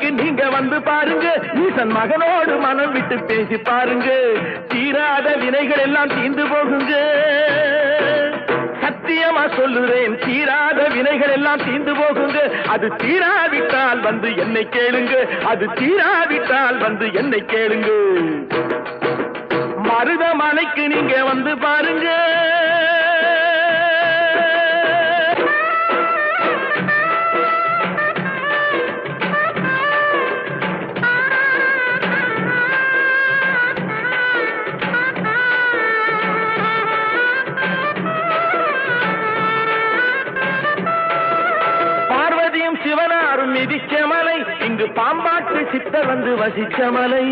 மலைக்கு நீங்க வந்து பாருங்க, ஈசன் மகனோடு மனம் விட்டு பேசி பாருங்க, தீராத வினைகள் எல்லாம் தீர்ந்து போகுங்க. சத்தியமா சொல்லுறேன், தீராத வினைகள் எல்லாம் தீர்ந்து போகுங்க. அது தீராவிட்டால் வந்து என்னை கேளுங்க, அது தீராவிட்டால் வந்து என்னை கேளுங்க. மருதமலைக்கு நீங்க வந்து பாருங்க. சிவனாரும் மிதிச்ச மலை, இங்கு பாம்பாட்டு சித்தர் வந்து வசிச்ச மலை.